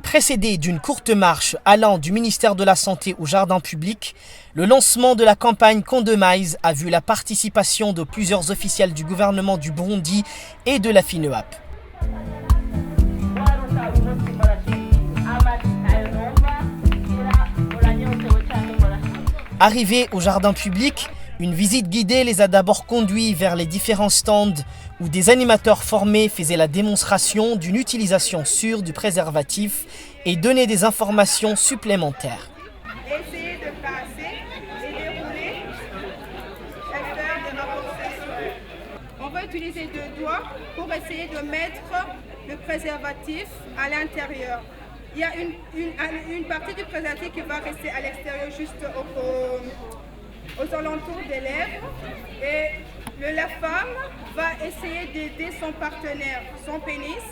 Précédé d'une courte marche allant du ministère de la Santé au jardin public, le lancement de la campagne Condomize a vu la participation de plusieurs officiels du gouvernement du Burundi et de la FINEAP. Arrivés au jardin public, une visite guidée les a d'abord conduits vers les différents stands où des animateurs formés faisaient la démonstration d'une utilisation sûre du préservatif et donnaient des informations supplémentaires. Essayez de passer et dérouler et faire des rapprochements. On va utiliser deux doigts pour essayer de mettre le préservatif à l'intérieur. Il y a une partie du préservatif qui va rester à l'extérieur, juste aux alentours des lèvres. Et la femme va essayer d'aider son partenaire, son pénis,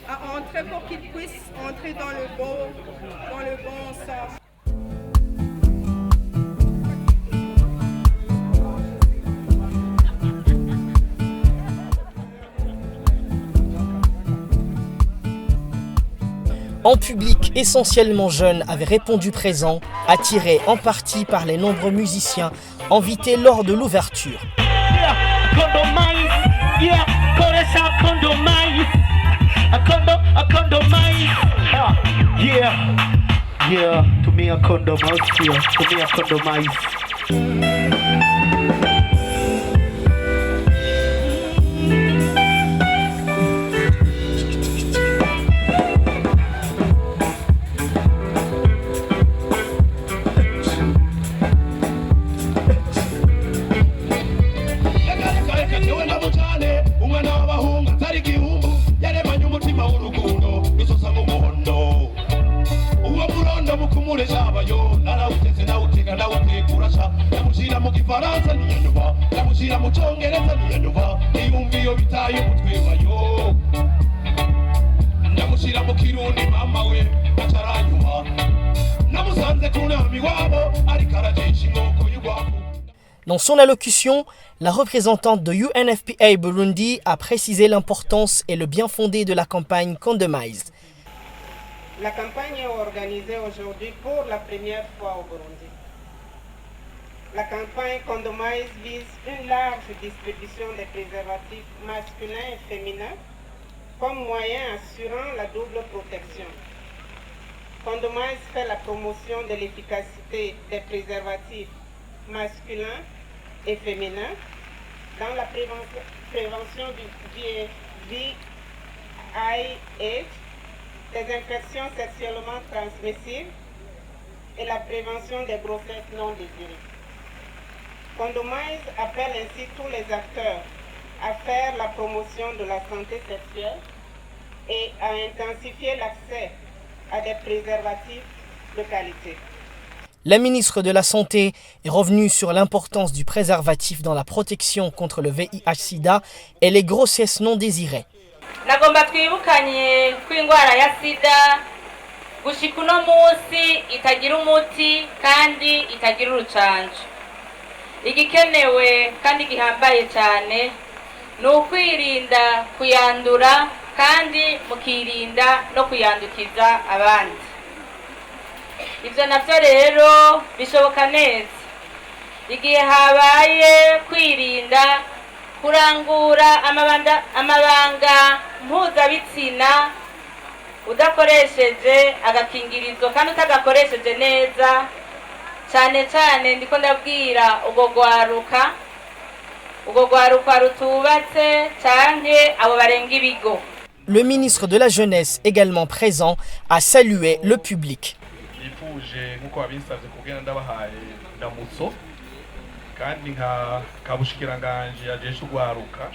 à entrer pour qu'il puisse entrer dans le bon sens. En public essentiellement jeune avait répondu présent, attiré en partie par les nombreux musiciens invités lors de l'ouverture. Dans son allocution, la représentante de UNFPA Burundi a précisé l'importance et le bien fondé de la campagne Condomize. La campagne est organisée aujourd'hui pour la première fois au Burundi. La campagne Condomize vise une large distribution des préservatifs masculins et féminins comme moyen assurant la double protection. Condomize fait la promotion de l'efficacité des préservatifs masculins et féminins dans la prévention du VIH, des infections sexuellement transmissibles et la prévention des grossesses non désirées. Condomize appelle ainsi tous les acteurs à faire la promotion de la santé sexuelle et à intensifier l'accès à des préservatifs de qualité. La ministre de la Santé est revenue sur l'importance du préservatif dans la protection contre le VIH-Sida et les grossesses non désirées. Nagomba twibukanye ko ingwara ya sida gushika uno munsi itagira umuti kandi itagira urucanco. Igikenewe kandi gihambaye cyane ni ukwirinda kuyandura kandi mukirinda no kuyandukiza abandi. Ibyo navyo rero bishoboka neza igihe habaye kwirinda kurangura amabanga mpuzabitsina udakoresheje agakingirizo kandi utagakoresheje neza cyane cyane ndiko ndabwira ubwo gwaruka rutubatse canke abo barenga ibigo. Le ministre de la Jeunesse, également présent, a salué le public. Nkuko babisabye kubwira ndabahaye ndamutso kandi nka kabushikiranganje yajeshe ugwaruka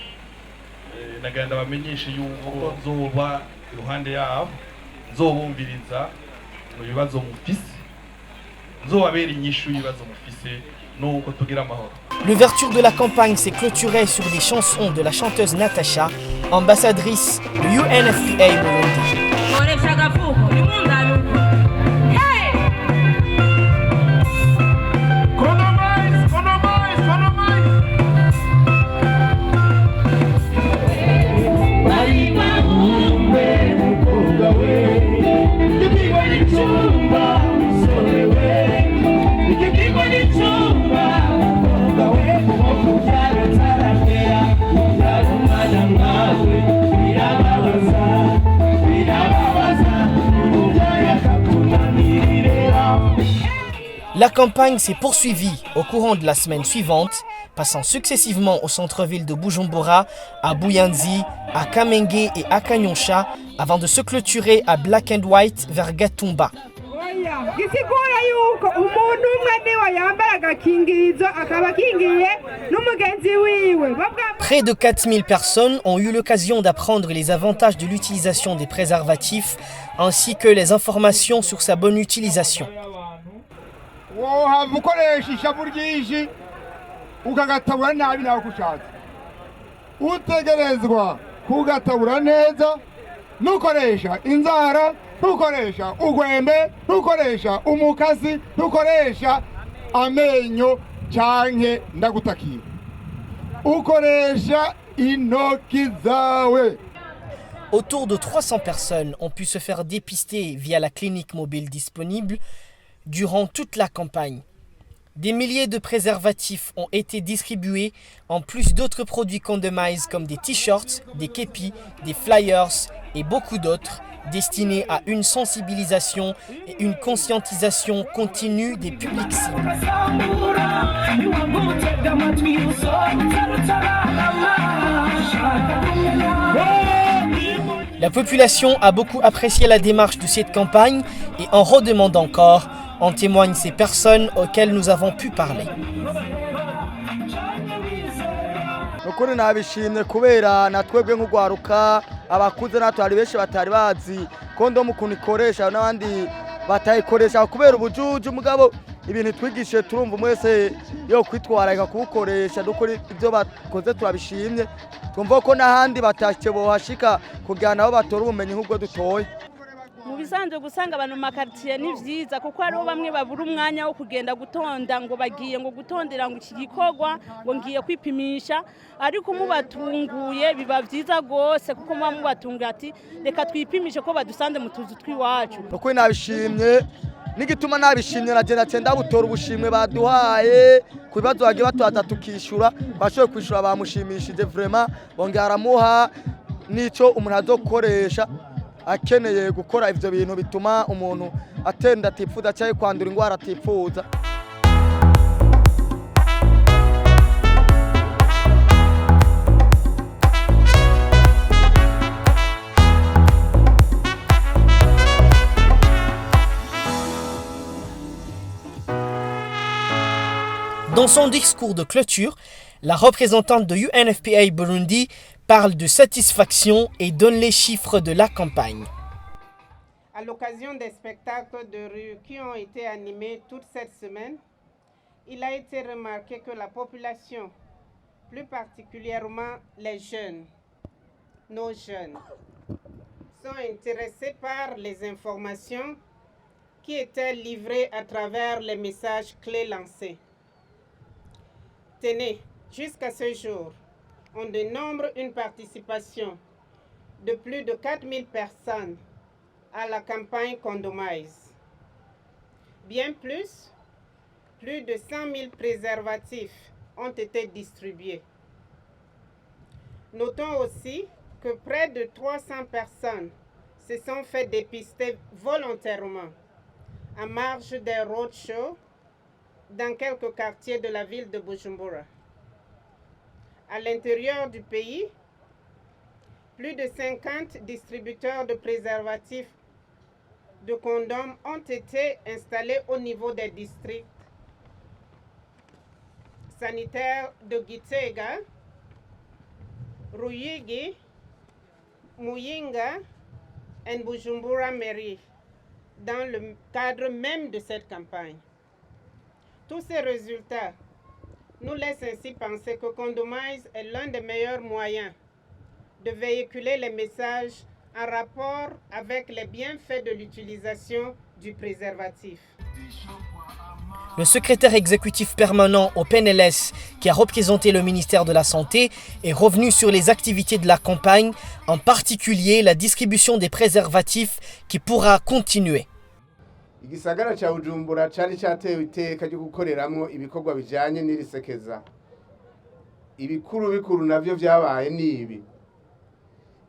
nagenda bamenyeshe yuko nzoba iruhande yabo nzobumviriza mu bibazo mufise nzobabera inyishu y'ibibazo mufise nuko tugira amahoro. L'ouverture de la campagne s'est clôturée sur des chansons de la chanteuse Natacha, ambassadrice de UNFPA Burundi. La campagne s'est poursuivie au courant de la semaine suivante, passant successivement au centre-ville de Bujumbura, à Buyanzi, à Kamenge et à Kanyosha, avant de se clôturer à Black and White vers Gatumba. Près de 4000 personnes ont eu l'occasion d'apprendre les avantages de l'utilisation des préservatifs ainsi que les informations sur sa bonne utilisation. Nukoresha inzara, nukoresha ugwembe, nukoresha umukasi, nukoresha amenyo canke ndagutakiye. Ukoresha intoki zawe. Autour de 300 personnes ont pu se faire dépister via la clinique mobile disponible durant toute la campagne. Des milliers de préservatifs ont été distribués, en plus d'autres produits Condomize comme des t-shirts, des képis, des flyers et beaucoup d'autres, destinés à une sensibilisation et une conscientisation continue des publics cibles. La population a beaucoup apprécié la démarche de cette campagne et en redemande encore. En témoignent ces personnes auxquelles nous avons pu parler. Nukuri nabishimye kubera natwebwe nk'ugwaruka abakuze natwe ari benshi batari bazi kondomu ukuntu ikoresha n'abandi batayikoresha kubera ubujuju mugabo ibintu twigishe turumva mwese yo kwitwararika kubukoresha dukuri ibyo bakoze turabishimye twumva ko n'ahandi batashye bohashika kugira nabo batora ubumenyi nk'ubwo dutoye. Mu bisanzwe gusanga abantu mu makartier ni vyiza kuko hariho bamwe babura umwanya wo kugenda gutonda ngo bagiye ngo gutondera ngo iki gikorwa ngo ngiye kwipimisha ariko mubatunguye biba vyiza gose kuko muba mubatunguye ati reka twipimishe ko badusanze mu tuzu twiwacu. Nuko nabishimye nigituma nabishimye nagenda cyenda butora ubushimwe baduhaye kubibazo bagiye batwaza tukishura bashoye kwishura bamushimishije vraiment bongera muha nico umuntu azokoresha akeneye gukora ivyo bintu bituma umuntu atenda atipfuza cyangwa kwandura ingwara atipfuza. Dans son discours de clôture, la représentante de UNFPA Burundi parle de satisfaction et donne les chiffres de la campagne. À l'occasion des spectacles de rue qui ont été animés toute cette semaine, il a été remarqué que la population, plus particulièrement les jeunes, nos jeunes, sont intéressés par les informations qui étaient livrées à travers les messages clés lancés. Tenez, jusqu'à ce jour, on dénombre une participation de plus de 4000 personnes à la campagne Condomize. Bien plus de 100 000 préservatifs ont été distribués. Notons aussi que près de 300 personnes se sont fait dépister volontairement en marge des roadshows dans quelques quartiers de la ville de Bujumbura. À l'intérieur du pays, plus de 50 distributeurs de préservatifs de condoms ont été installés au niveau des districts sanitaires de Gitega, Ruyigi, Muyinga et Bujumbura Mairie dans le cadre même de cette campagne. Tous ces résultats nous laissent ainsi penser que Condomize est l'un des meilleurs moyens de véhiculer les messages en rapport avec les bienfaits de l'utilisation du préservatif. Le secrétaire exécutif permanent au PNLS, qui a représenté le ministère de la Santé, est revenu sur les activités de la campagne, en particulier la distribution des préservatifs qui pourra continuer. Igisagara cha Bujumbura cari cyatewe iteka ryo gukoreramwo ibikorwa bijanye n'irisekeza. Ibikuru navyo vyabaye nibi.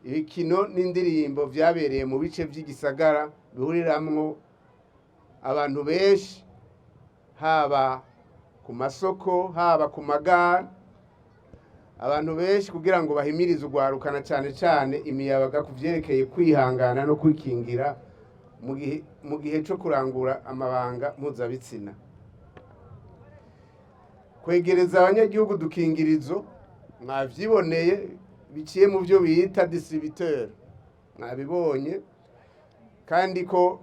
Ibikino n'indirimbo vyabereye mu bice by'igisagara bihuriramwo abantu benshi haba ku masoko haba ku magare abantu benshi kugira ngo bahimirize urwarukana cyane cyane imiyabaga ku byerekeye kwihangana no kwikingira mu gihe cyo kurangura amabanga mpuzabitsina. Kwegereza abanyagihugu dukingirizo mwavyiboneye biciye mu byo bita distributeur, mwabibonye kandi ko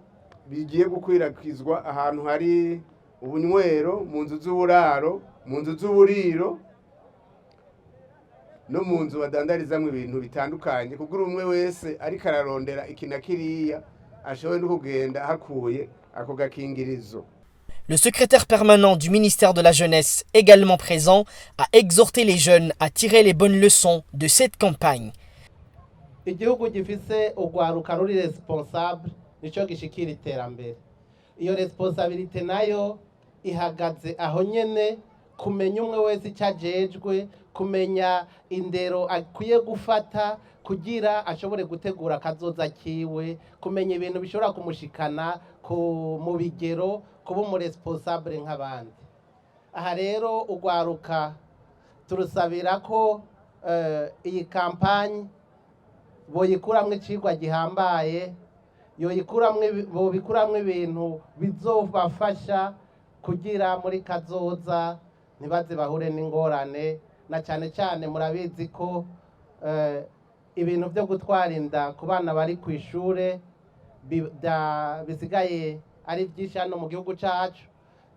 bigiye gukwirakwizwa ahantu hari ubunywero, mu nzu z'uburaro, mu nzu z'uburiro no mu nzu badandarizamwe ibintu bitandukanye kugira umwe wese ariko ararondera ikina kiriya ashobore no kugenda hakuye ako gakingirizo. Le secrétaire permanent du ministère de la Jeunesse, également présent, a exhorté les jeunes à tirer les bonnes leçons de cette campagne. Igihugu gifise urwaruka ruri responsable nico gishikira iterambere. Iyo responsabilité nayo ihagaze aho nyene kumenya umwe wese icyajejwe, kumenya indero akwiye gufata kugira ashobore gutegura kazoza kiwe, kumenya ibintu bishobora kumushikana mu bigero kuba umu responsable nk'abandi. Aha rero urwaruka turusabira ko iyi kampanye boyikuramwe icigwa gihambaye, bobikuramwe ibintu bizobafasha kugira muri kazoza ntibaze bahure n'ingorane, na cyane cyane murabizi ko ibintu byo gutwara inda ku bana bari ku ishure bisigaye ari byinshi hano mu gihugu cyacu,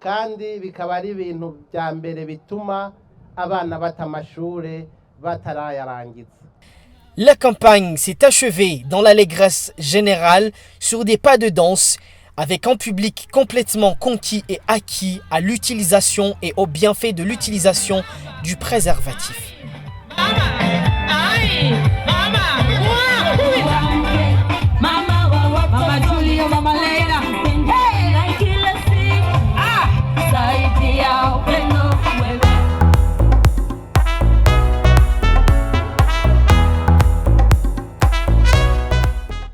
kandi bikaba ari ibintu bya mbere bituma abana bata amashure batarayarangiza. La campagne s'est achevée dans l'allégresse générale sur des pas de danse, avec un public complètement conquis et acquis à l'utilisation et aux bienfaits de l'utilisation du préservatif.